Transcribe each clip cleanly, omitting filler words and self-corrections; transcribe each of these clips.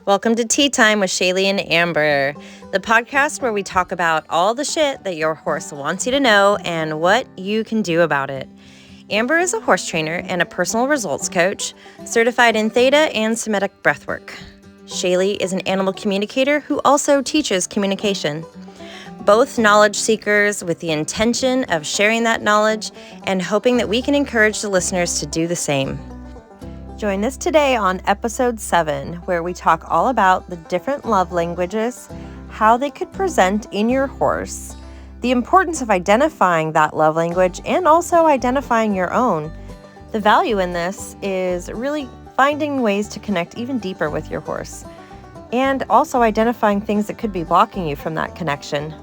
Welcome to Tea Time with Shaylee and Amber, the podcast where we talk about all the shit that your horse wants you to know and what you can do about it. Amber is a horse trainer and a personal results coach, certified in Theta and somatic breathwork. Shaylee is an animal communicator who also teaches communication. Both knowledge seekers with the intention of sharing that knowledge and hoping that we can encourage the listeners to do the same. Join us today on episode 7, where we talk all about the different love languages, how they could present in your horse, the importance of identifying that love language, and also identifying your own. The value in this is really finding ways to connect even deeper with your horse, and also identifying things that could be blocking you from that connection.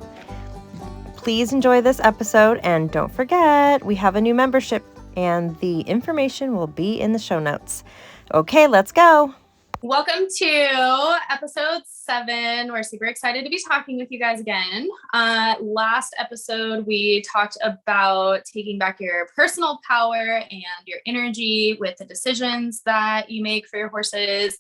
Please enjoy this episode, and don't forget, we have a new membership and the information will be in the show notes. Okay, let's go. Welcome to episode 7. We're super excited to be talking with you guys again. Last episode, we talked about taking back your personal power and your energy with the decisions that you make for your horses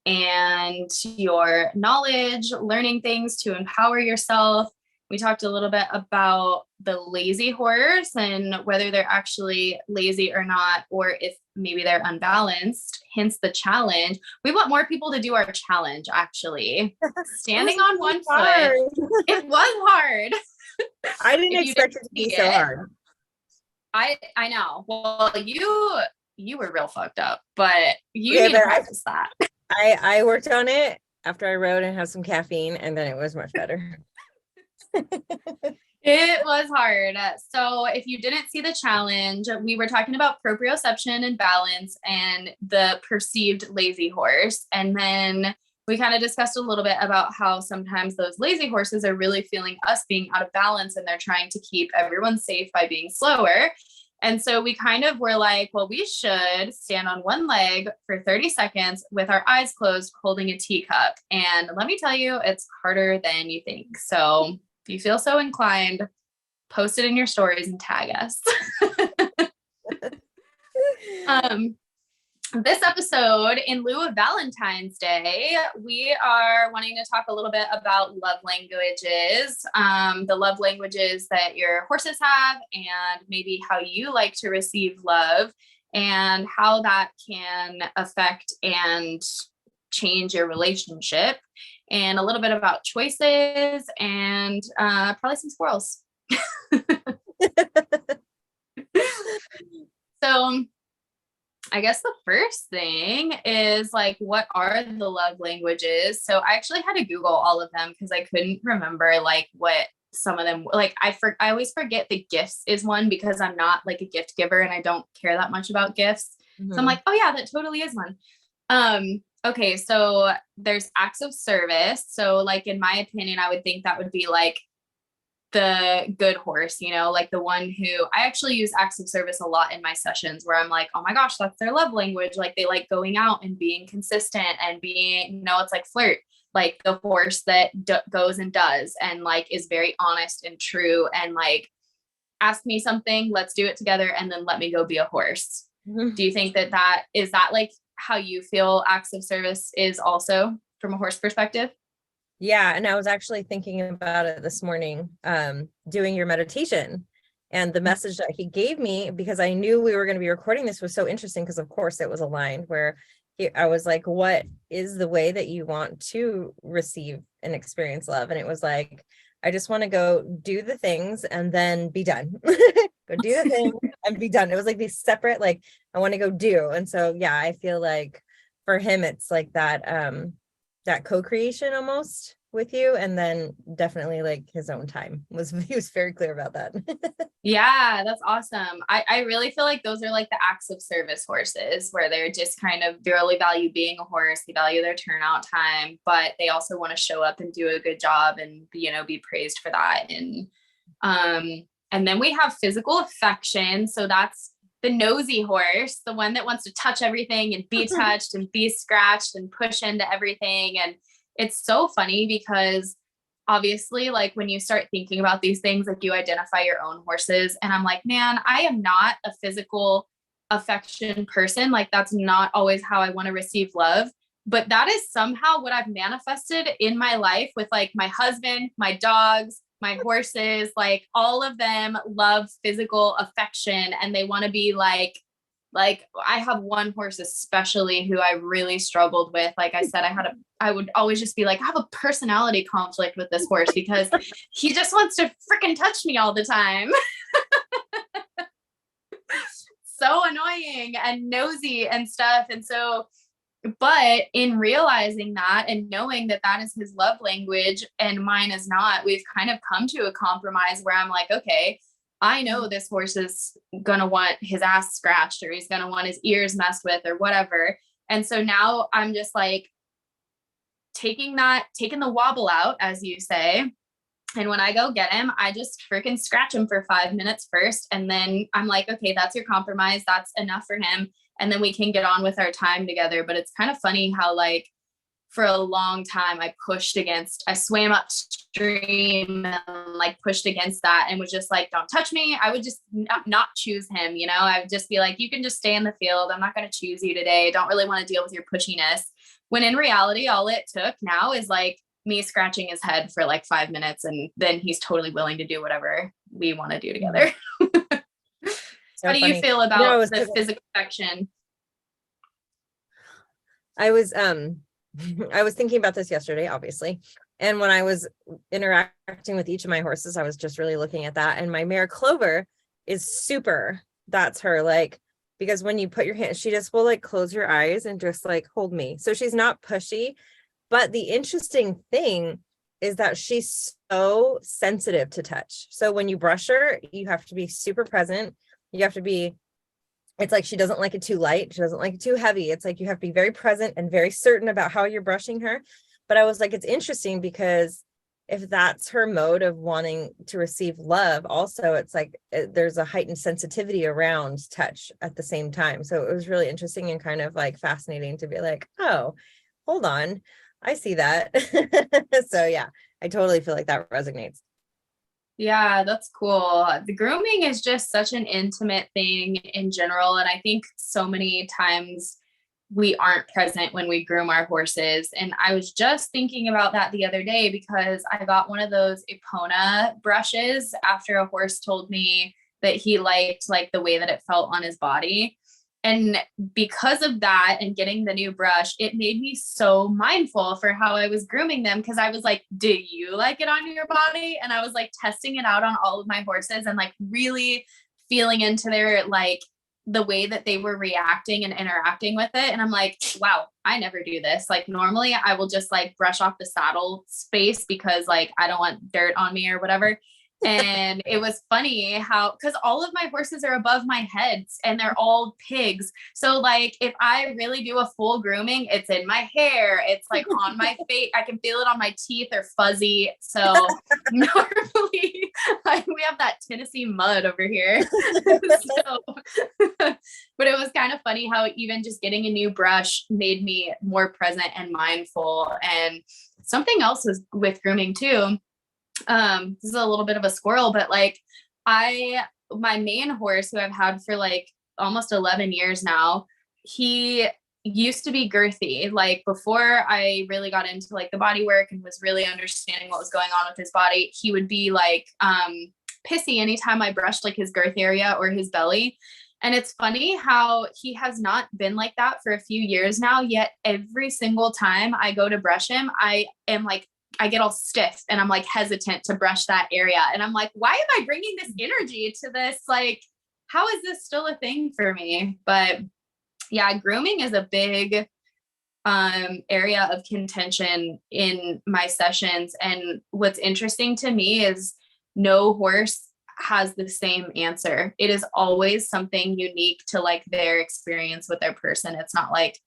and your knowledge, learning things to empower yourself. We talked a little bit about the lazy horse and whether they're actually lazy or not, or if maybe they're unbalanced, hence the challenge. We want more people to do our challenge, actually. Standing on one foot. It was hard. I didn't expect it to be so hard. I know. Well, you were real fucked up, but you need to practice that. I worked on it after I rode and had some caffeine, and then it was much better. It was hard. So if you didn't see the challenge, we were talking about proprioception and balance and the perceived lazy horse. And then we kind of discussed a little bit about how sometimes those lazy horses are really feeling us being out of balance and they're trying to keep everyone safe by being slower. And so we kind of were like, well, we should stand on one leg for 30 seconds with our eyes closed, holding a teacup. And let me tell you, it's harder than you think. So if you feel so inclined, post it in your stories and tag us. This episode, in lieu of Valentine's Day, we are wanting to talk a little bit about love languages, the love languages that your horses have, and maybe how you like to receive love and how that can affect and change your relationship, and a little bit about choices and probably some squirrels. So I guess the first thing is like, what are the love languages? So I actually had to Google all of them because I couldn't remember like what some of them, like I always forget the gifts is one because I'm not like a gift giver and I don't care that much about gifts. Mm-hmm. So I'm like, oh yeah, that totally is one. Okay, so there's acts of service. So like, in my opinion, I would think that would be like the good horse, you know, like the one who I actually use acts of service a lot in my sessions where I'm like, oh my gosh, that's their love language. Like they like going out and being consistent and being, you know, it's like flirt, like the horse that goes and does and like is very honest and true and like, ask me something, let's do it together. And then let me go be a horse. Mm-hmm. Do you think that is that like how you feel acts of service is also from a horse perspective? Yeah. And I was actually thinking about it this morning, doing your meditation, and the message that he gave me, because I knew we were going to be recording this, was so interesting because of course it was aligned where I was like, what is the way that you want to receive and experience love? And it was like, I just want to go do the things and then be done. Go do the thing and be done. It was like these separate, like I want to go do. And so, yeah, I feel like for him, it's like that, that co-creation almost with you. And then definitely like his own time he was very clear about that. Yeah, that's awesome. I really feel like those are like the acts of service horses where they're just kind of, they really value being a horse. They value their turnout time, but they also want to show up and do a good job and, you know, be praised for that. And then we have physical affection. So that's the nosy horse, the one that wants to touch everything and be touched and be scratched and push into everything. And it's so funny because obviously, like when you start thinking about these things, like you identify your own horses. And I'm like, man, I am not a physical affection person. Like that's not always how I want to receive love. but that is somehow what I've manifested in my life with like my husband, my dogs, my horses, like all of them love physical affection and they want to be like I have one horse especially who I really struggled with. Like I said, I would always just be like, I have a personality conflict with this horse because he just wants to freaking touch me all the time. So annoying and nosy and stuff. And so, but in realizing that and knowing that that is his love language and mine is not, we've kind of come to a compromise where I'm like, okay, I know this horse is going to want his ass scratched or he's going to want his ears messed with or whatever. And so now I'm just like taking the wobble out, as you say. And when I go get him, I just freaking scratch him for 5 minutes first. And then I'm like, okay, that's your compromise. That's enough for him. And then we can get on with our time together. But it's kind of funny how like for a long time I swam upstream and like pushed against that and was just like, don't touch me. I would just not choose him. You know, I would just be like, you can just stay in the field. I'm not going to choose you today. Don't really want to deal with your pushiness. When in reality, all it took now is like me scratching his head for like 5 minutes. And then he's totally willing to do whatever we want to do together. So How do you feel about the physical affection? I was thinking about this yesterday, obviously. And when I was interacting with each of my horses, I was just really looking at that. And my mare Clover is super, that's her, like, because when you put your hand, she just will like close your eyes and just like hold me. So she's not pushy. But the interesting thing is that she's so sensitive to touch. So when you brush her, you have to be super present. You have to be, it's like she doesn't like it too light. She doesn't like it too heavy. It's like you have to be very present and very certain about how you're brushing her. But I was like, it's interesting because if that's her mode of wanting to receive love, also it's like there's a heightened sensitivity around touch at the same time. So it was really interesting and kind of like fascinating to be like, oh, hold on, I see that. So yeah, I totally feel like that resonates. Yeah, that's cool. The grooming is just such an intimate thing in general. And I think so many times we aren't present when we groom our horses. And I was just thinking about that the other day because I got one of those Epona brushes after a horse told me that he liked like the way that it felt on his body. And because of that and getting the new brush, it made me so mindful for how I was grooming them. Cause I was like, do you like it on your body? And I was like testing it out on all of my horses and like really feeling into their, like the way that they were reacting and interacting with it. And I'm like, wow, I never do this. Like normally I will just like brush off the saddle space because like, I don't want dirt on me or whatever. And it was funny how, because all of my horses are above my heads and they're all pigs. So like if I really do a full grooming, it's in my hair, it's like on my face, I can feel it on my teeth are fuzzy. So normally we have that Tennessee mud over here. So, but it was kind of funny how even just getting a new brush made me more present and mindful. And something else was with grooming too. This is a little bit of a squirrel, but like my main horse who I've had for like almost 11 years now, he used to be girthy. Like before I really got into like the body work and was really understanding what was going on with his body, he would be like pissy anytime I brushed like his girth area or his belly. And it's funny how he has not been like that for a few years now, yet every single time I go to brush him, I get all stiff and I'm like hesitant to brush that area. And I'm like, why am I bringing this energy to this? Like, how is this still a thing for me? But yeah, grooming is a big area of contention in my sessions. And what's interesting to me is no horse has the same answer. It is always something unique to like their experience with their person. It's not like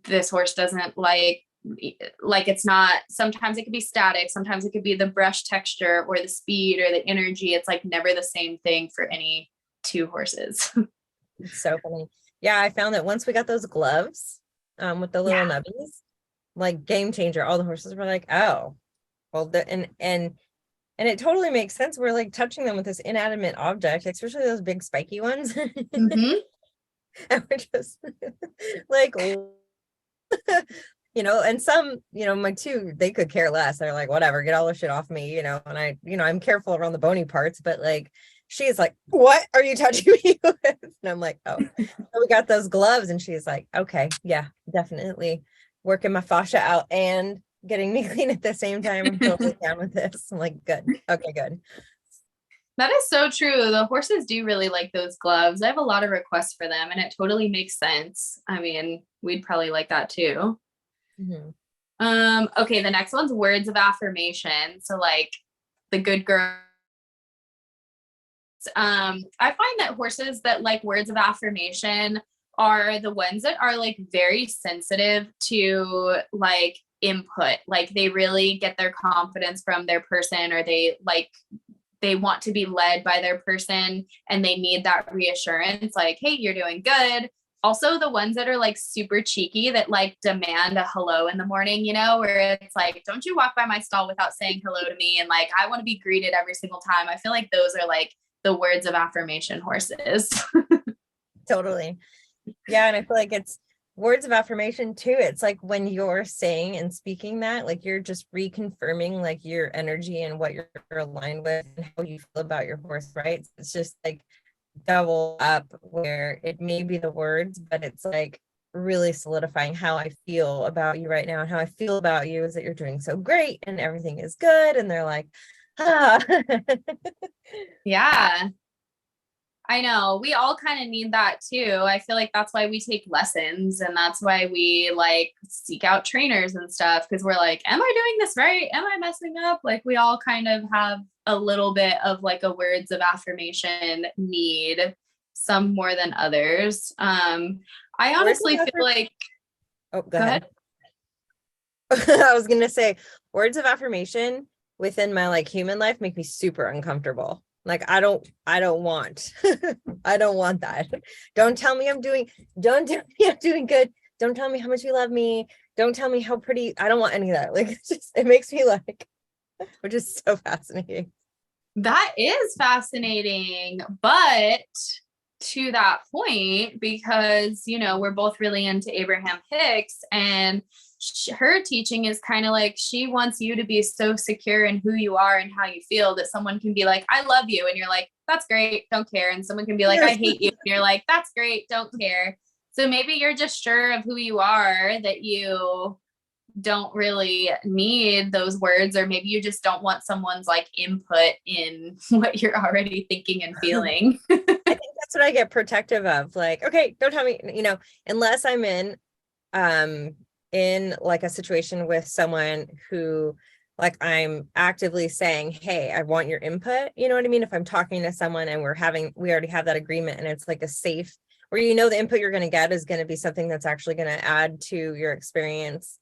this horse doesn't like it's not, sometimes it could be static, sometimes it could be the brush texture or the speed or the energy. It's like never the same thing for any two horses. It's so funny. Yeah, I found that once we got those gloves with the little nubbies, like game changer. All the horses were like, oh, well, and it totally makes sense. We're like touching them with this inanimate object, especially those big spiky ones. Mm-hmm. And we're just like And some, my two, they could care less. They're like, whatever, get all the shit off me, and I'm careful around the bony parts, but like, she's like, what are you touching me with? And I'm like, oh, so we got those gloves. And she's like, okay, yeah, definitely working my fascia out and getting me clean at the same time. I'm totally down with this. I'm like, good. Okay, good. That is so true. The horses do really like those gloves. I have a lot of requests for them and it totally makes sense. I mean, we'd probably like that too. Mm-hmm. Okay, the next one's words of affirmation. So like the good girl. I find that horses that like words of affirmation are the ones that are like very sensitive to like input. Like they really get their confidence from their person, or they want to be led by their person and they need that reassurance. Like, hey, you're doing good. Also the ones that are like super cheeky that like demand a hello in the morning, where it's like, don't you walk by my stall without saying hello to me? And like, I want to be greeted every single time. I feel like those are like the words of affirmation horses. Totally. Yeah. And I feel like it's words of affirmation too. It's like when you're saying and speaking that, like you're just reconfirming like your energy and what you're aligned with and how you feel about your horse, right? It's just like double up, where it may be the words, but it's like really solidifying how I feel about you right now. And how I feel about you is that you're doing so great and everything is good. And they're like, ah. Yeah. I know. We all kind of need that too. I feel like that's why we take lessons and that's why we like seek out trainers and stuff, because we're like, am I doing this right? Am I messing up? Like we all kind of have a little bit of like a words of affirmation need, some more than others. I honestly feel like, oh, go ahead. I was gonna say words of affirmation within my like human life make me super uncomfortable. Like I don't want I don't want that. Don't tell me I'm doing good. Don't tell me how much you love me. Don't tell me how pretty. I don't want any of that. Like it makes me like, which is so fascinating. that is fascinating, but to that point, because we're both really into Abraham Hicks, and her teaching is kind of like she wants you to be so secure in who you are and how you feel that someone can be like, I love you, and you're like, that's great, don't care, and someone can be like, I hate you, and you're like, that's great, don't care. So maybe you're just sure of who you are that you don't really need those words, or maybe you just don't want someone's like input in what you're already thinking and feeling. I think that's what I get protective of. Like, okay, don't tell me, unless I'm in like a situation with someone who like I'm actively saying, hey, I want your input. You know what I mean? If I'm talking to someone and we already have that agreement and it's like a safe, where the input you're going to get is going to be something that's actually going to add to your experience.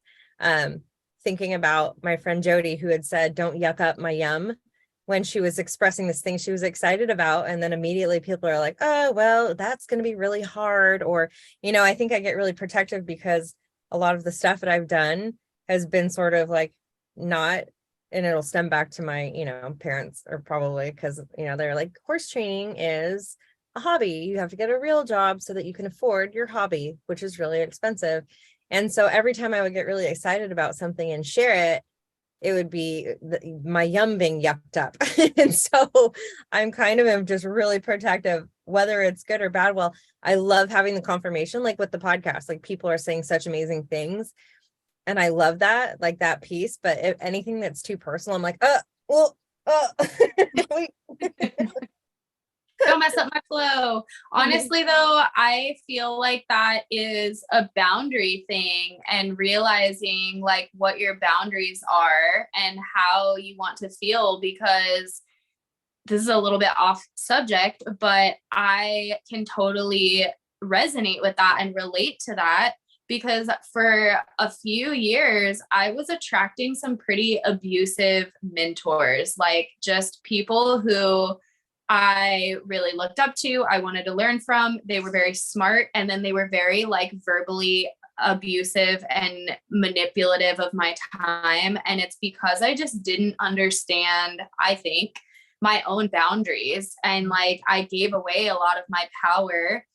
Thinking about my friend Jody, who had said, don't yuck up my yum, when she was expressing this thing she was excited about. And then immediately people are like, oh, well, that's going to be really hard. Or, I think I get really protective because a lot of the stuff that I've done has been sort of like not, and it'll stem back to my, parents, or probably because, they're like, horse training is a hobby. You have to get a real job so that you can afford your hobby, which is really expensive. And so every time I would get really excited about something and share it, it would be my yum being yucked up. And so I'm kind of am just really protective, whether it's good or bad. Well, I love having the confirmation, like with the podcast, like people are saying such amazing things. And I love that, like that piece. But if anything that's too personal, I'm like, wait. Don't mess up my flow. Honestly, though, I feel like that is a boundary thing, and realizing like what your boundaries are and how you want to feel, because this is a little bit off subject, but I can totally resonate with that and relate to that, because for a few years, I was attracting some pretty abusive mentors, like just people who I really looked up to, I wanted to learn from. They were very smart, and then they were very like verbally abusive and manipulative of my time. And it's because I just didn't understand, I think, my own boundaries, and like I gave away a lot of my power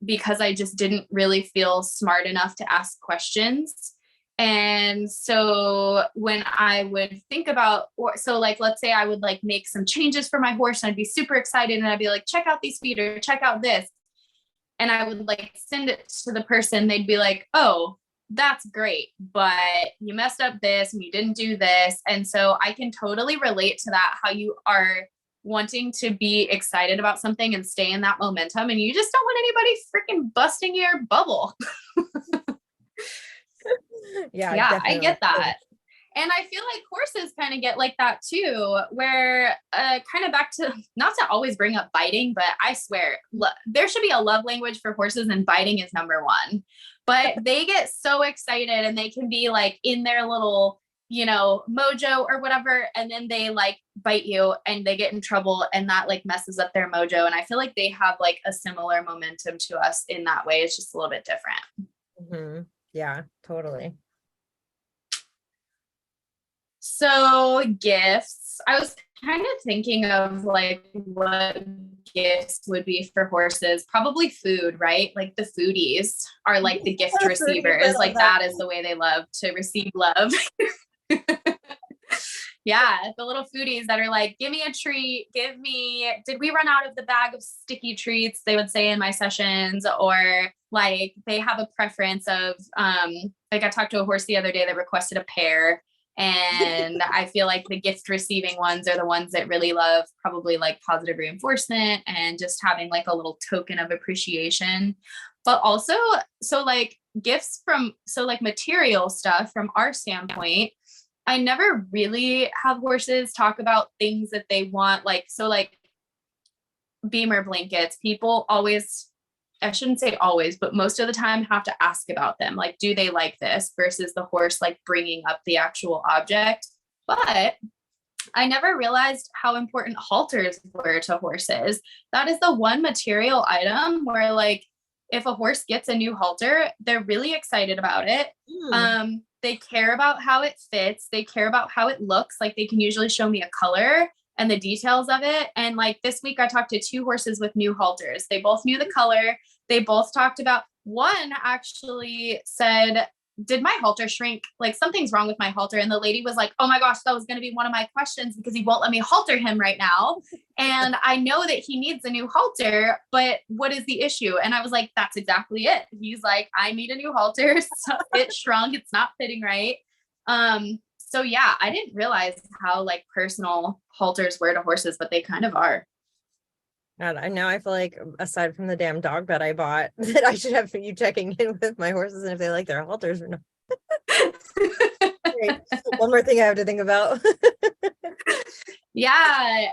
because I just didn't really feel smart enough to ask questions. And so when I would think about, or so like, let's say I would like make some changes for my horse and I'd be super excited and I'd be like, check out these feet or check out this. And I would like send it to the person. They'd be like, oh, that's great, but you messed up this and you didn't do this. And so I can totally relate to that, how you are wanting to be excited about something and stay in that momentum. And you just don't want anybody freaking busting your bubble. Yeah, Yeah, definitely. I get that. And I feel like horses kind of get like that too, where kind of back to, not to always bring up biting, but I swear there should be a love language for horses and biting is number one. But they get so excited and they can be like in their little, you know, mojo or whatever. And then they like bite you and they get in trouble and that like messes up their mojo. And I feel like they have like a similar momentum to us in that way. It's just a little bit different. Mm-hmm. Yeah, totally. So gifts, I was kind of thinking of like what gifts would be for horses. Probably food, right? Like the foodies are like the gift receivers. Like that is the way they love to receive love. Yeah, the little foodies that are like, give me a treat, did we run out of the bag of sticky treats? They would say in my sessions, or like they have a preference of, like I talked to a horse the other day that requested a pear. And I feel like the gift receiving ones are the ones that really love probably like positive reinforcement and just having like a little token of appreciation. But also, so like gifts from, so like material stuff from our standpoint, I never really have horses talk about things that they want. Like, so like Beamer blankets, people always, I shouldn't say always, but most of the time have to ask about them. Like, do they like this versus the horse, like bringing up the actual object. But I never realized how important halters were to horses. That is the one material item where like, if a horse gets a new halter, they're really excited about it. They care about how it fits. They care about how it looks. Like they can usually show me a color and the details of it. And like this week I talked to 2 horses with new halters. They both knew the color. They both talked about, one actually said, did my halter shrink? Like something's wrong with my halter. And the lady was like, oh my gosh, that was going to be one of my questions because he won't let me halter him right now. And I know that he needs a new halter, but what is the issue? And I was like, that's exactly it. He's like, I need a new halter. So it shrunk. It's not fitting right. So yeah, I didn't realize how like personal halters were to horses, but they kind of are. And now I feel like aside from the damn dog bed I bought, that I should have you checking in with my horses and if they like their halters or not. Okay. One more thing I have to think about. Yeah,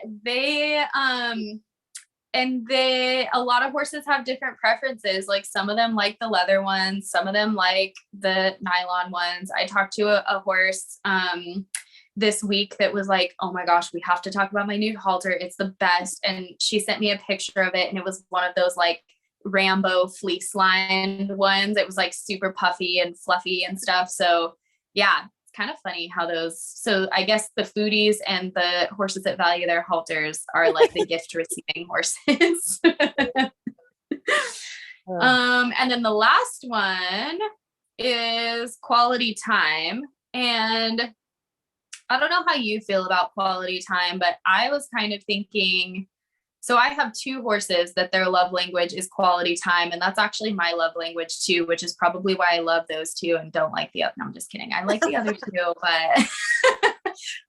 a lot of horses have different preferences. Like some of them like the leather ones, some of them like the nylon ones. I talked to a horse this week that was like, oh my gosh, we have to talk about my new halter. It's the best. And she sent me a picture of it. And it was one of those like Rambo fleece lined ones. It was like super puffy and fluffy and stuff. So yeah, it's kind of funny how so I guess the foodies and the horses that value their halters are like the gift receiving horses. And then the last one is quality time. And I don't know how you feel about quality time, but I was kind of thinking, so I have 2 horses that their love language is quality time. And that's actually my love language too, which is probably why I love those 2 and don't like the other. No, I'm just kidding. I like the other 2, but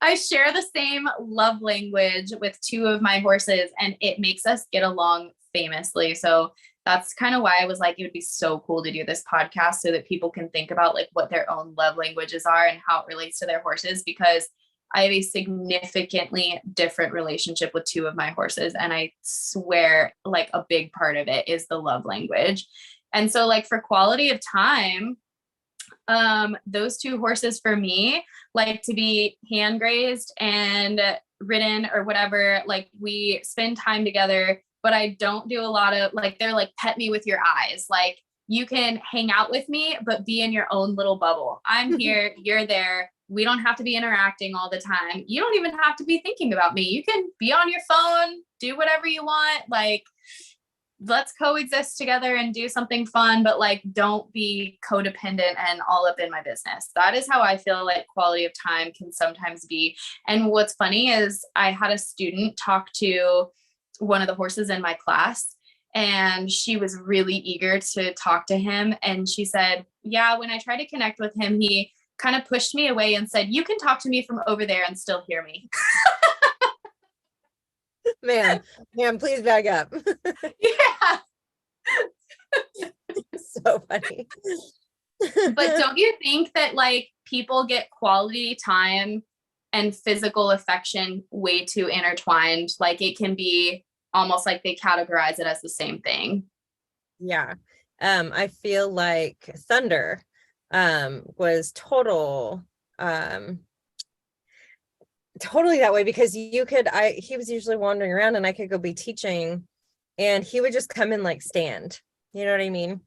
I share the same love language with 2 of my horses and it makes us get along famously. So that's kind of why I was like, it would be so cool to do this podcast so that people can think about like what their own love languages are and how it relates to their horses, because I have a significantly different relationship with 2 of my horses. And I swear like a big part of it is the love language. And so like for quality of time, those 2 horses for me like to be hand grazed and ridden or whatever. Like we spend time together, but I don't do a lot of like, they're like, pet me with your eyes. Like you can hang out with me, but be in your own little bubble. I'm here, you're there. We don't have to be interacting all the time. You don't even have to be thinking about me. You can be on your phone, do whatever you want. Like let's coexist together and do something fun, but like, don't be codependent and all up in my business. That is how I feel like quality of time can sometimes be. And what's funny is I had a student talk to one of the horses in my class, and she was really eager to talk to him. And she said, yeah, when I tried to connect with him, he kind of pushed me away and said, you can talk to me from over there and still hear me. Ma'am, please back up. Yeah. So funny. But don't you think that like people get quality time and physical affection way too intertwined? Like it can be almost like they categorize it as the same thing. Yeah. I feel like Thunder was totally that way, because he was usually wandering around and I could go be teaching and he would just come and like stand, you know what I mean?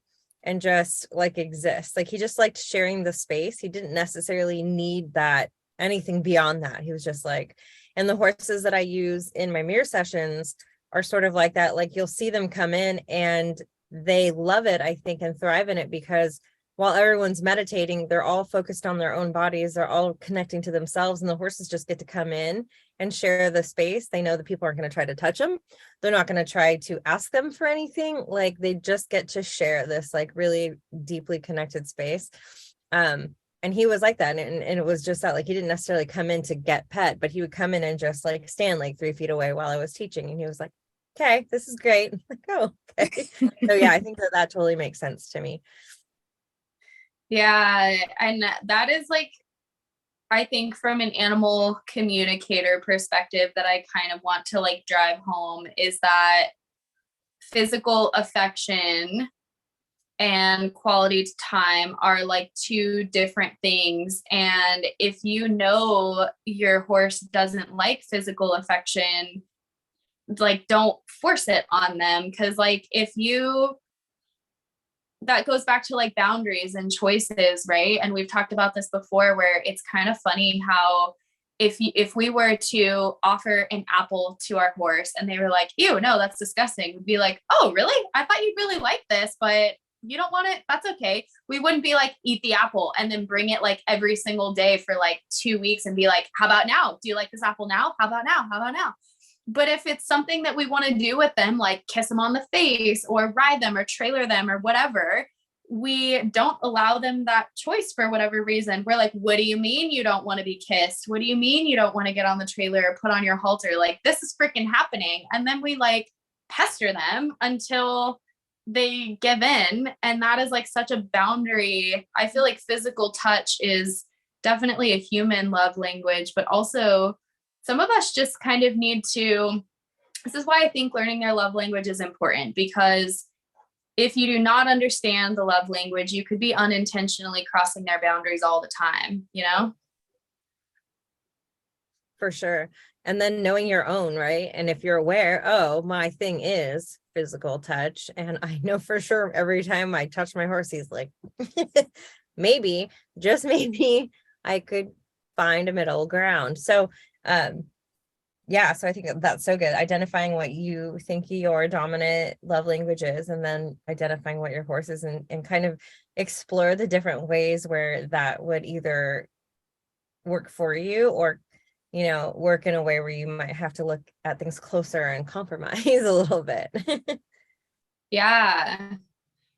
And just like exist. Like he just liked sharing the space. He didn't necessarily need that anything beyond that. He was just like, and the horses that I use in my mirror sessions are sort of like that. Like you'll see them come in and they love it, I think, and thrive in it, because while everyone's meditating, they're all focused on their own bodies. They're all connecting to themselves, and the horses just get to come in and share the space. They know the people aren't going to try to touch them. They're not going to try to ask them for anything. Like they just get to share this like really deeply connected space. And he was like that. And it was just that, like, he didn't necessarily come in to get pet, but he would come in and just like stand like 3 feet away while I was teaching. And he was like, okay, this is great. I'm like, oh, okay. So yeah, I think that totally makes sense to me. Yeah. And that is like, I think from an animal communicator perspective that I kind of want to like drive home is that physical affection and quality time are like 2 different things. And if you know your horse doesn't like physical affection, like don't force it on them. Cause like that goes back to like boundaries and choices, right? And we've talked about this before, where it's kind of funny how if we were to offer an apple to our horse and they were like, ew, no, that's disgusting, we'd be like, oh, really? I thought you'd really like this, but you don't want it. That's okay. We wouldn't be like, eat the apple and then bring it like every single day for like 2 weeks and be like, how about now? Do you like this apple now? How about now? How about now? But if it's something that we want to do with them, like kiss them on the face or ride them or trailer them or whatever, we don't allow them that choice for whatever reason. We're like, what do you mean you don't want to be kissed? What do you mean you don't want to get on the trailer or put on your halter? Like, this is freaking happening. And then we like pester them until they give in. And that is like such a boundary. I feel like physical touch is definitely a human love language, but also some of us just kind of need to, this is why I think learning their love language is important, because if you do not understand the love language, you could be unintentionally crossing their boundaries all the time, you know? For sure. And then knowing your own, right? And if you're aware, oh, my thing is physical touch. And I know for sure every time I touch my horse, he's like, maybe, just maybe I could find a middle ground. So, yeah, so I think that's so good. Identifying what you think your dominant love language is, and then identifying what your horse is, and kind of explore the different ways where that would either work for you or, you know, work in a way where you might have to look at things closer and compromise a little bit. Yeah.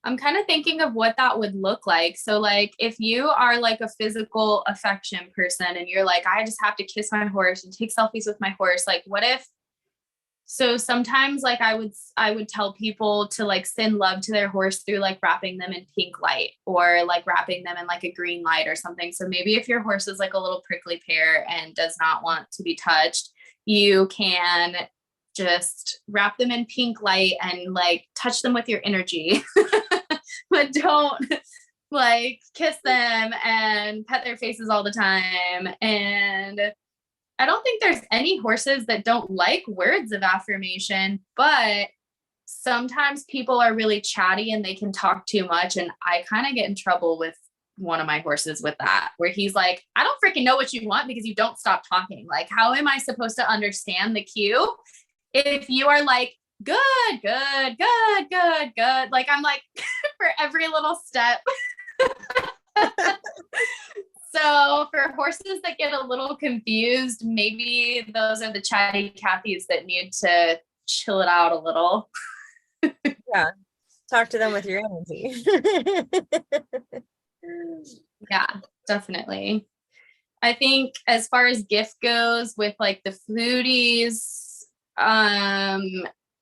I'm kind of thinking of what that would look like. So like if you are like a physical affection person and you're like, I just have to kiss my horse and take selfies with my horse, like what if, so sometimes like I would tell people to like send love to their horse through like wrapping them in pink light or like wrapping them in like a green light or something. So maybe if your horse is like a little prickly pear and does not want to be touched, you can just wrap them in pink light and like touch them with your energy, but don't like kiss them and pet their faces all the time. And I don't think there's any horses that don't like words of affirmation, but sometimes people are really chatty and they can talk too much. And I kind of get in trouble with one of my horses with that, where he's like, I don't freaking know what you want because you don't stop talking. Like, how am I supposed to understand the cue if you are like good, good, good, good, good. Like I'm like for every little step. So for horses that get a little confused, maybe those are the chatty Cathys that need to chill it out a little. Yeah. Talk to them with your energy. Yeah, definitely. I think as far as gift goes with like the foodies,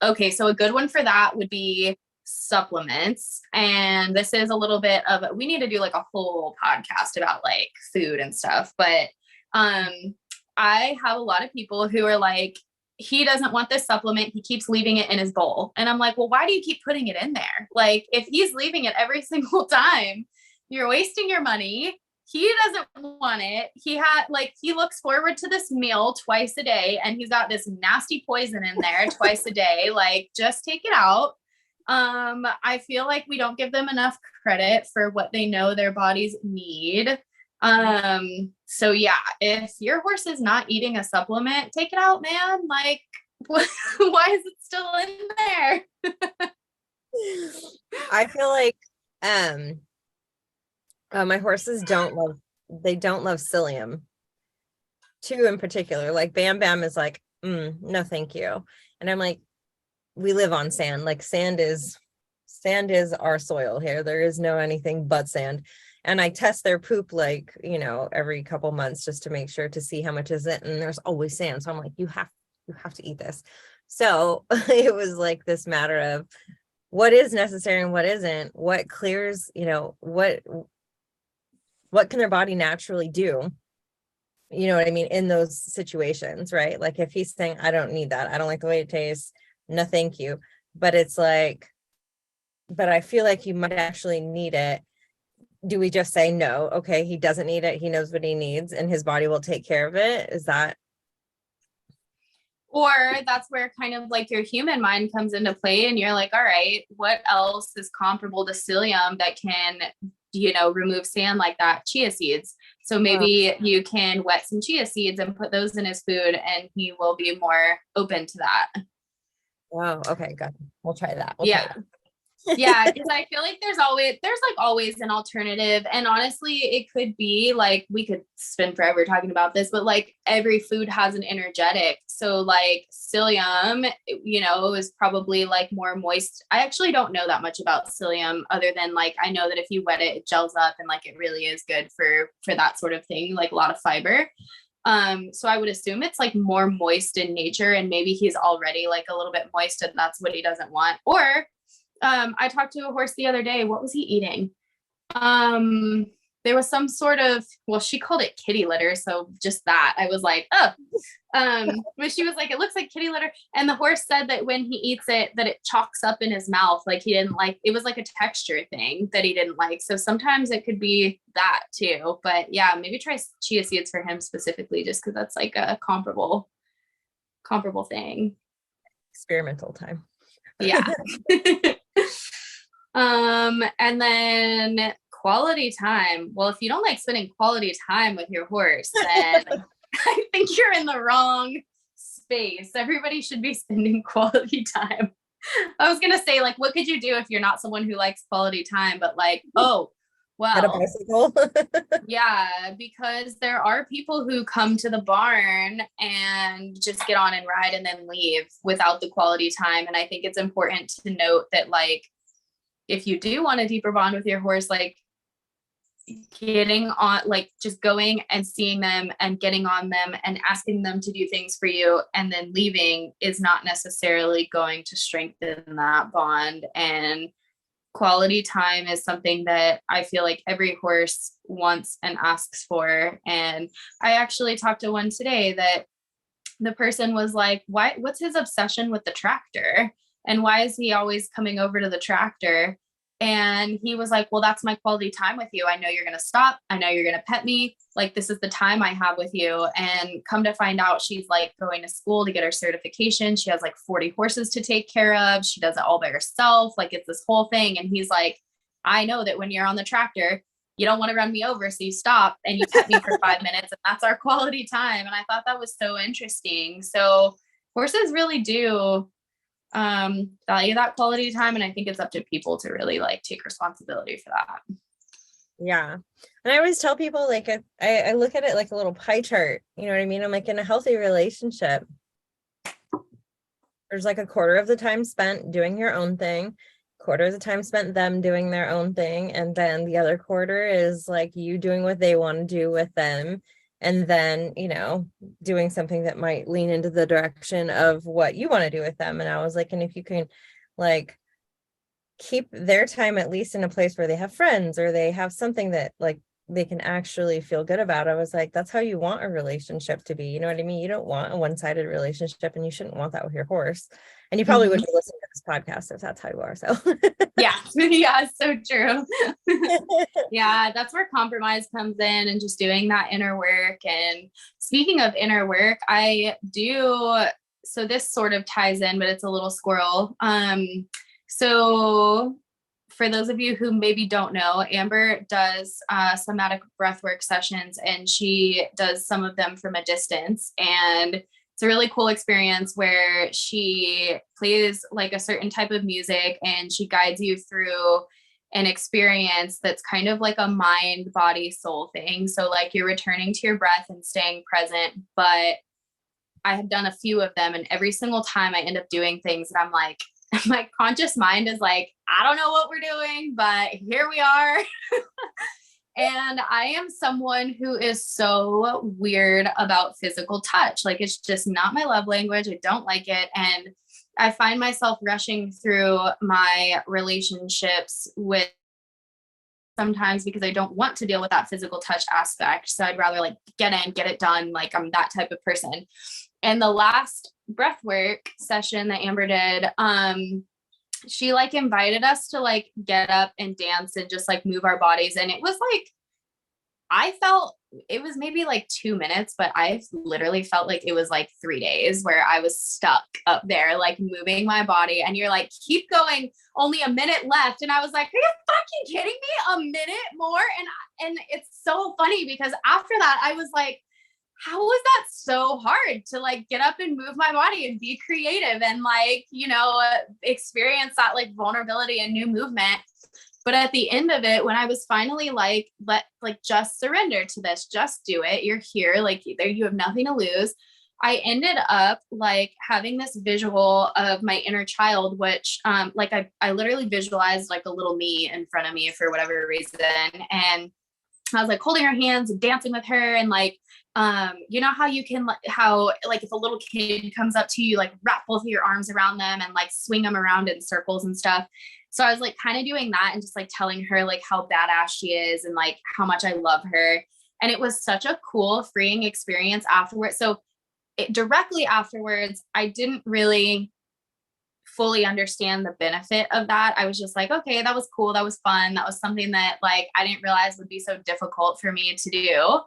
okay, so a good one for that would be supplements. And this is a little bit of we need to do like a whole podcast about like food and stuff, but I have a lot of people who are like, he doesn't want this supplement, he keeps leaving it in his bowl. And I'm like, well, why do you keep putting it in there? Like if he's leaving it every single time, you're wasting your money. He doesn't want it. He looks forward to this meal twice a day and he's got this nasty poison in there twice a day. Like just take it out. I feel like we don't give them enough credit for what they know their bodies need. So yeah, if your horse is not eating a supplement, take it out, man. Like why is it still in there? I feel like my horses don't love psyllium. Two in particular, like Bam Bam is like, no, thank you. And I'm like, we live on sand. Like sand is our soil here. There is no anything but sand. And I test their poop like, every couple months just to make sure to see how much is it. And there's always sand. So I'm like, you have to eat this. So it was like this matter of what is necessary and what isn't, what clears, what can their body naturally do? You know what I mean? In those situations, right? Like if he's saying, I don't need that, I don't like the way it tastes, no, thank you. But it's like, but I feel like you might actually need it. Do we just say no? Okay, he doesn't need it. He knows what he needs and his body will take care of it. Is that? Or that's where kind of like your human mind comes into play and you're like, all right, what else is comparable to psyllium that can, remove sand like that? Chia seeds. So maybe you can wet some chia seeds and put those in his food and he will be more open to that. Oh, okay, good. We'll try that. Yeah. Yeah, because I feel like there's always an alternative. And honestly, it could be like, we could spend forever talking about this, but like every food has an energetic. So like psyllium, is probably like more moist. I actually don't know that much about psyllium other than like, I know that if you wet it, it gels up and like, it really is good for that sort of thing, like a lot of fiber. So I would assume it's like more moist in nature and maybe he's already like a little bit moist and that's what he doesn't want. Or I talked to a horse the other day. What was he eating? There was some sort of, well, she called it kitty litter. So just that I was like, oh, but she was like, it looks like kitty litter. And the horse said that when he eats it, that it chalks up in his mouth. Like he didn't like, it was like a texture thing that he didn't like. So sometimes it could be that too, but yeah, maybe try chia seeds for him specifically, just cause that's like a comparable thing. Experimental time. Yeah. And then quality time. Well, if you don't like spending quality time with your horse, then I think you're in the wrong space. Everybody should be spending quality time. I was gonna say, like, what could you do if you're not someone who likes quality time, but like, oh, well, Get a bicycle. yeah, because there are people who come to the barn and just get on and ride and then leave without the quality time. And I think it's important to note that, like, if you do want a deeper bond with your horse, like getting on, like just going and seeing them and getting on them and asking them to do things for you and then leaving is not necessarily going to strengthen that bond. And quality time is something that I feel like every horse wants and asks for. And I actually talked to one today that the person was like, what's his obsession with the tractor? And why is he always coming over to the tractor? And he was like, well, that's my quality time with you. I know you're going to stop. I know you're going to pet me. Like, this is the time I have with you. And come to find out, she's like going to school to get her certification. She has like 40 horses to take care of. She does it all by herself. Like, it's this whole thing. And he's like, I know that when you're on the tractor, you don't want to run me over. So you stop and you pet me for 5 minutes and that's our quality time. And I thought that was so interesting. So horses really do value that quality time. And I think it's up to people to really like take responsibility for that. Yeah. And I always tell people, like, I look at it like a little pie chart, you know what I mean? I'm like, in a healthy relationship, there's like a quarter of the time spent doing your own thing, quarter of the time spent them doing their own thing, and then the other quarter is like you doing what they want to do with them, and then, you know, doing something that might lean into the direction of what you want to do with them. And I was like, and if you can like keep their time at least in a place where they have friends or they have something that like they can actually feel good about. I was like, that's how you want a relationship to be. You know what I mean? You don't want a one-sided relationship, and you shouldn't want that with your horse. And you probably would be listening to this podcast if that's how you are. So yeah. Yeah, so true. Yeah, that's where compromise comes in, and just doing that inner work. And speaking of inner work, so this sort of ties in, but it's a little squirrel. So for those of you who maybe don't know, Amber does somatic breathwork sessions, and she does some of them from a distance. And it's a really cool experience where she plays like a certain type of music, and she guides you through an experience that's kind of like a mind, body, soul thing. So like you're returning to your breath and staying present. But I have done a few of them, and every single time I end up doing things that I'm like, my conscious mind is like, I don't know what we're doing, but here we are. And I am someone who is so weird about physical touch. Like, it's just not my love language. I don't like it. And I find myself rushing through my relationships with sometimes because I don't want to deal with that physical touch aspect. So I'd rather like get in, get it done. Like, I'm that type of person. And the last breathwork session that Amber did, she like invited us to like get up and dance and just like move our bodies. And it was like, I felt it was maybe like 2 minutes, but I literally felt like it was like 3 days where I was stuck up there, like moving my body. And you're like, keep going, only a minute left. And I was like, are you fucking kidding me? A minute more? And it's so funny because after that, I was like, how was that so hard to like get up and move my body and be creative and like, you know, experience that like vulnerability and new movement. But at the end of it, when I was finally like, just surrender to this, just do it. You're here. Like you have nothing to lose. I ended up like having this visual of my inner child, which like I literally visualized like a little me in front of me for whatever reason. And I was like holding her hands and dancing with her. And like, you know how you can, like if a little kid comes up to you, like wrap both of your arms around them and like swing them around in circles and stuff. So I was like kind of doing that and just like telling her like how badass she is and like how much I love her. And it was such a cool, freeing experience afterwards. So directly afterwards, I didn't really fully understand the benefit of that. I was just like, okay, that was cool. That was fun. That was something that like I didn't realize would be so difficult for me to do.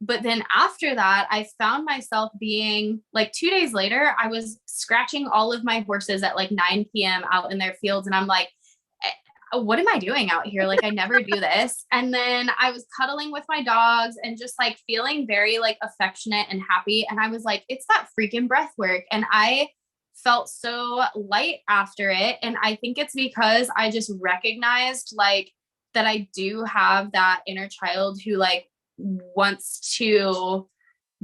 But then after that, I found myself being like 2 days later, I was scratching all of my horses at like 9 p.m. out in their fields. And I'm like, what am I doing out here? Like, I never do this. And then I was cuddling with my dogs and just like feeling very like affectionate and happy. And I was like, it's that freaking breath work. And I felt so light after it. And I think it's because I just recognized like that I do have that inner child who like wants to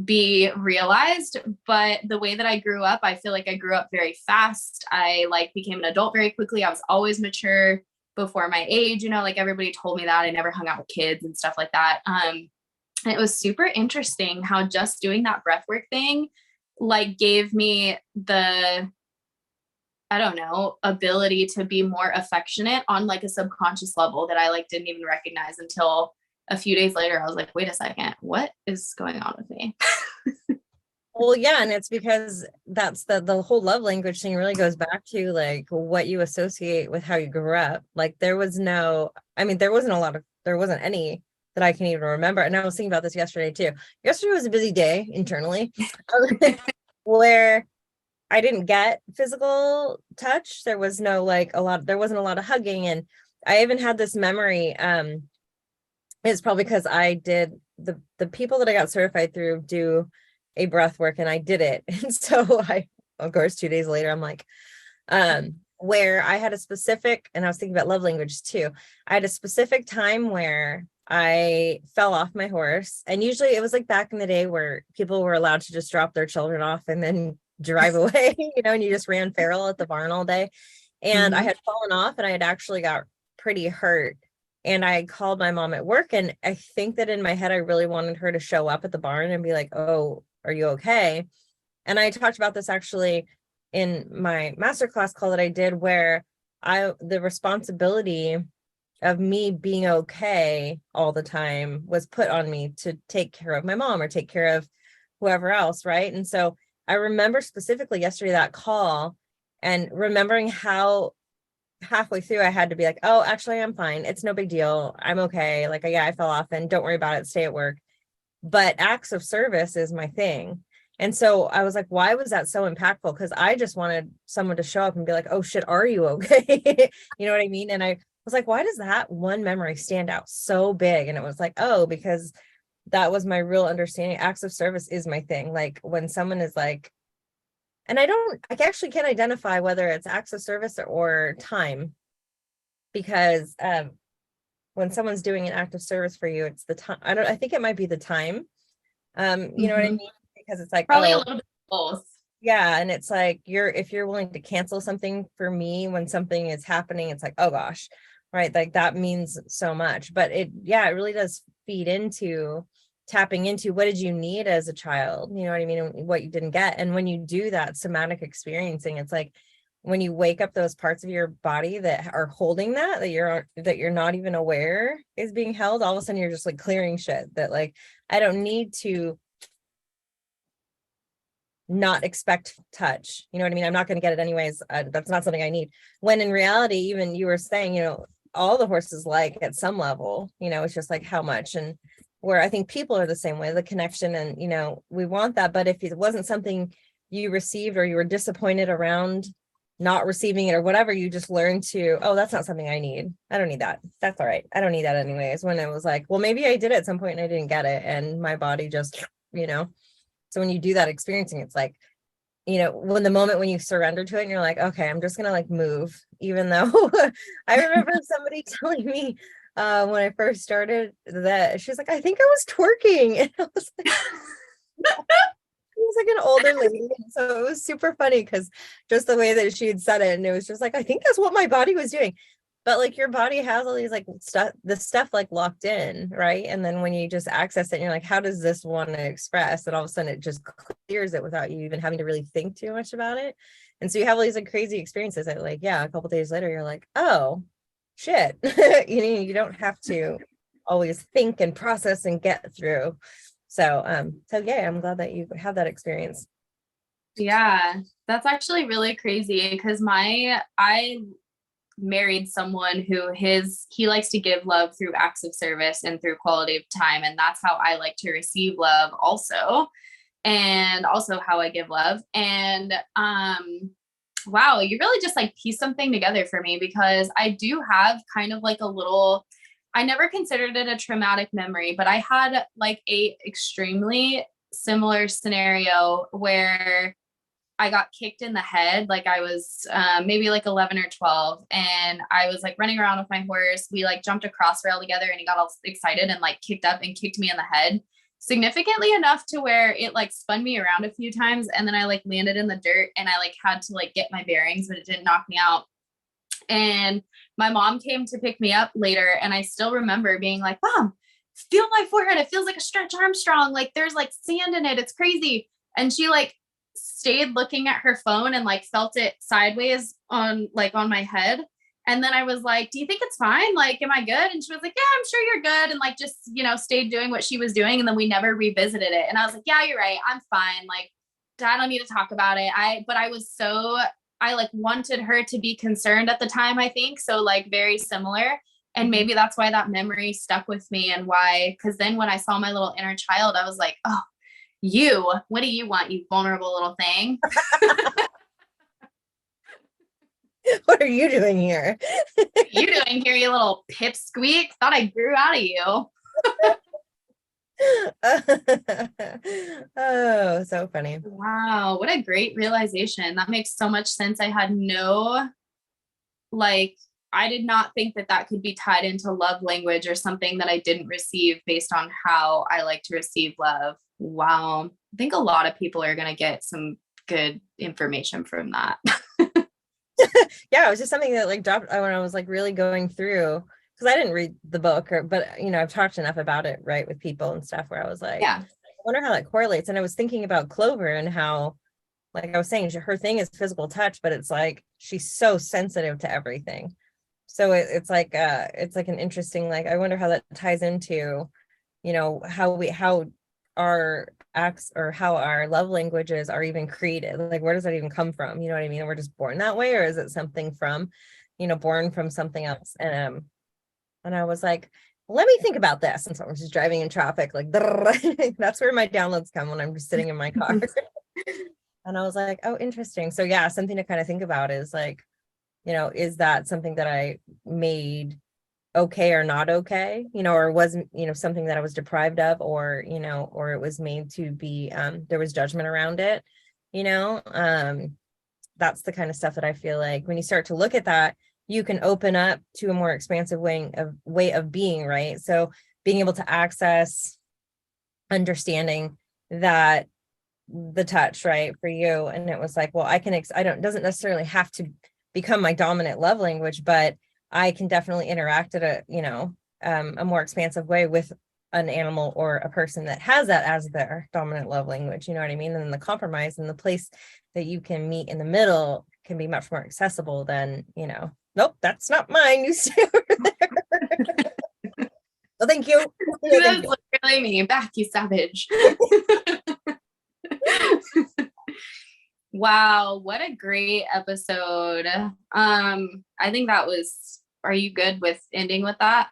be realized. But the way that I grew up, I feel like I grew up very fast. I like became an adult very quickly. I was always mature before my age, you know, like everybody told me that. I never hung out with kids and stuff like that. And it was super interesting how just doing that breathwork thing like gave me the, I don't know, ability to be more affectionate on like a subconscious level that I like didn't even recognize until a few days later. I was like, wait a second, what is going on with me? Well, yeah, and it's because that's the whole love language thing really goes back to like what you associate with how you grew up. Like there wasn't any that I can even remember. And I was thinking about this yesterday too. Yesterday was a busy day internally where I didn't get physical touch. There was no there wasn't a lot of hugging. And I even had this memory. It's probably because I did the people that I got certified through do a breath work and I did it. And so of course, 2 days later, I'm like, where I had a specific, and I was thinking about love language too. I had a specific time where I fell off my horse. And usually it was like back in the day where people were allowed to just drop their children off and then drive away, and you just ran feral at the barn all day. And I had fallen off and I had actually got pretty hurt. And I called my mom at work. And I think that in my head, I really wanted her to show up at the barn and be like, oh, are you okay? And I talked about this actually in my masterclass call that I did, where the responsibility of me being okay all the time was put on me to take care of my mom or take care of whoever else. Right. And so I remember specifically yesterday that call and remembering how halfway through I had to be like, oh, actually, I'm fine. It's no big deal. I'm okay. Like, yeah, I fell off and don't worry about it. Stay at work. But acts of service is my thing. And so I was like, why was that so impactful? Because I just wanted someone to show up and be like, oh shit, are you okay? You know what I mean? And I was like, why does that one memory stand out so big? And it was like, oh, because that was my real understanding. Acts of service is my thing. Like when someone is like, and I actually can't identify whether it's acts of service or time, because when someone's doing an act of service for you, it's the time. I think it might be the time. You know what I mean? Because it's like, probably a oh, little bit of both. yeah. And it's like, if you're willing to cancel something for me when something is happening, it's like, oh gosh, right. Like that means so much, but it really does feed into tapping into what did you need as a child, you know what I mean? And what you didn't get. And when you do that somatic experiencing, it's like when you wake up those parts of your body that are holding that you're not even aware is being held, all of a sudden you're just like clearing shit that like, I don't need to not expect touch. You know what I mean? I'm not going to get it anyways. That's not something I need. When in reality, even you were saying, all the horses like at some level, it's just like how much. And where I think people are the same way, the connection and, we want that. But if it wasn't something you received or you were disappointed around not receiving it or whatever, you just learned to, oh, that's not something I need. I don't need that. That's all right. I don't need that anyways. When it was like, well, maybe I did at some point and I didn't get it. And my body just, so when you do that experiencing, it's like, when the moment when you surrender to it and you're like, okay, I'm just going to like move, even though I remember somebody telling me when I first started that she's like, I think I was twerking. And I was like, it was like an older lady. And so it was super funny because just the way that she had said it. And it was just like, I think that's what my body was doing. But like your body has all these like stuff like locked in, right? And then when you just access it, and you're like, how does this want to express? And all of a sudden it just clears it without you even having to really think too much about it. And so you have all these like crazy experiences that like, yeah, a couple of days later, you're like, oh shit. You don't have to always think and process and get through. So yeah, I'm glad that you have that experience. Yeah, that's actually really crazy because I married someone who he likes to give love through acts of service and through quality of time. And that's how I like to receive love also. And also how I give love. And, wow, you really just like piece something together for me because I do have kind of like I never considered it a traumatic memory, but I had like a extremely similar scenario where I got kicked in the head. Like I was maybe like 11 or 12 and I was like running around with my horse. We like jumped a crossrail together and he got all excited and like kicked up and kicked me in the head significantly enough to where it like spun me around a few times. And then I like landed in the dirt and I like had to like get my bearings, but it didn't knock me out. And my mom came to pick me up later. And I still remember being like, Mom, feel my forehead. It feels like a Stretch Armstrong. Like there's like sand in it. It's crazy. And she like stayed looking at her phone and like felt it sideways on my head. And then I was like, do you think it's fine? Like, am I good? And she was like, yeah, I'm sure you're good. And like, just, stayed doing what she was doing. And then we never revisited it. And I was like, yeah, you're right. I'm fine. Like, I don't need to talk about it. I like wanted her to be concerned at the time, I think. So like very similar. And maybe that's why that memory stuck with me and why, because then when I saw my little inner child, I was like, oh, what do you want, you vulnerable little thing? What are you doing here? What are you doing here, you little pipsqueak? Thought I grew out of you. Oh, so funny. Wow, what a great realization. That makes so much sense. I had no, like, I did not think that that could be tied into love language or something that I didn't receive based on how I like to receive love. Wow. I think a lot of people are going to get some good information from that. Yeah, it was just something that like dropped when I was like really going through, because I didn't read the book, but I've talked enough about it, right, with people and stuff, where I was like, Yeah. I wonder how that correlates. And I was thinking about Clover and how, like I was saying, her thing is physical touch, but it's like she's so sensitive to everything. So it's like an interesting, like, I wonder how that ties into, how our acts or how our love languages are even created. Like, where does that even come from? You know what I mean? We're just born that way, or is it something from, born from something else? And I was like, let me think about this. And so I'm just driving in traffic, like, that's where my downloads come, when I'm just sitting in my car. And I was like, oh, interesting. So yeah, something to kind of think about is like, is that something that I made okay or not okay, or was, something that I was deprived of, or, or it was made to be, there was judgment around it, that's the kind of stuff that I feel like when you start to look at that, you can open up to a more expansive way of being, right? So being able to access understanding that the touch, right, for you. And it was like, well, it doesn't necessarily have to become my dominant love language, but I can definitely interact at a more expansive way with an animal or a person that has that as their dominant love language. You know what I mean? And then the compromise and the place that you can meet in the middle can be much more accessible than, nope, that's not mine. You stay over there. Well, thank you. No, thank That's literally me. Back, you savage. Wow, what a great episode. I think are you good with ending with that?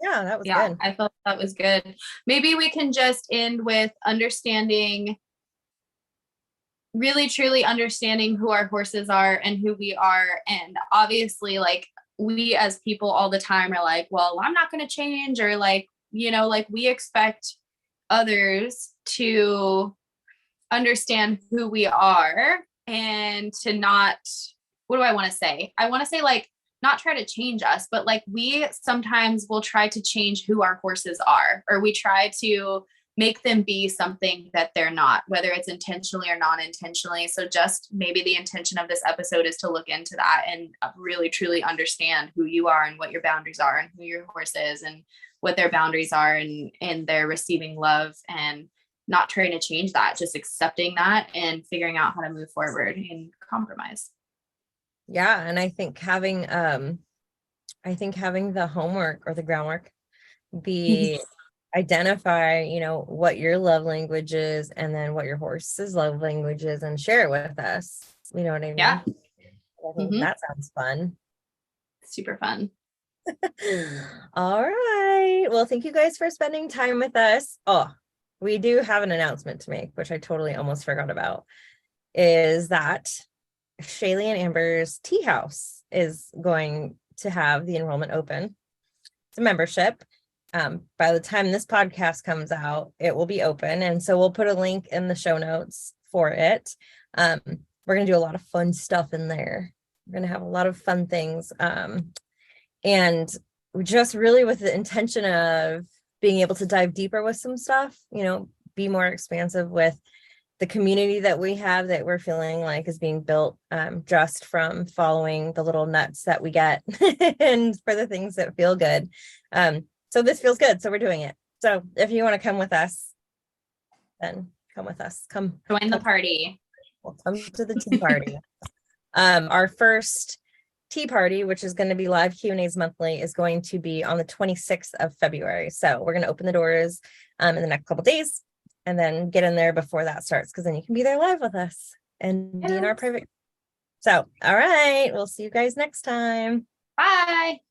Yeah, that was Yeah, good. I felt that was good. Maybe we can just end with understanding, really truly understanding who our horses are and who we are. And obviously, like, we as people all the time are like, well, I'm not going to change, or like, like, we expect others to understand who we are and to not, what do I want to say? I want to say, like, not try to change us, but like, we sometimes will try to change who our horses are, or we try to make them be something that they're not, whether it's intentionally or non-intentionally. So just maybe the intention of this episode is to look into that and really truly understand who you are and what your boundaries are and who your horse is and what their boundaries are, and their receiving love, and not trying to change that, just accepting that and figuring out how to move forward and compromise. Yeah. And I think having the homework or the groundwork be identify, what your love language is, and then what your horse's love language is, and share it with us. You know what I mean? Yeah. I think that sounds fun. Super fun. All right. Well, thank you guys for spending time with us. Oh, we do have an announcement to make, which I totally almost forgot about, is that Shaylee and Amber's Tea House is going to have the enrollment open. It's a membership. By the time this podcast comes out, it will be open. And so we'll put a link in the show notes for it. We're going to do a lot of fun stuff in there. We're going to have a lot of fun things. And just really with the intention of being able to dive deeper with some stuff, be more expansive with the community that we have, that we're feeling like is being built, just from following the little nuts that we get and for the things that feel good. So this feels good. So we're doing it. So if you want to come with us, then come with us. Come join the party. We'll come to the tea party. Our first tea party, which is going to be live Q&As monthly, is going to be on the 26th of February. So we're going to open the doors in the next couple days, and then get in there before that starts, because then you can be there live with us and be in our private. So, all right, we'll see you guys next time. Bye.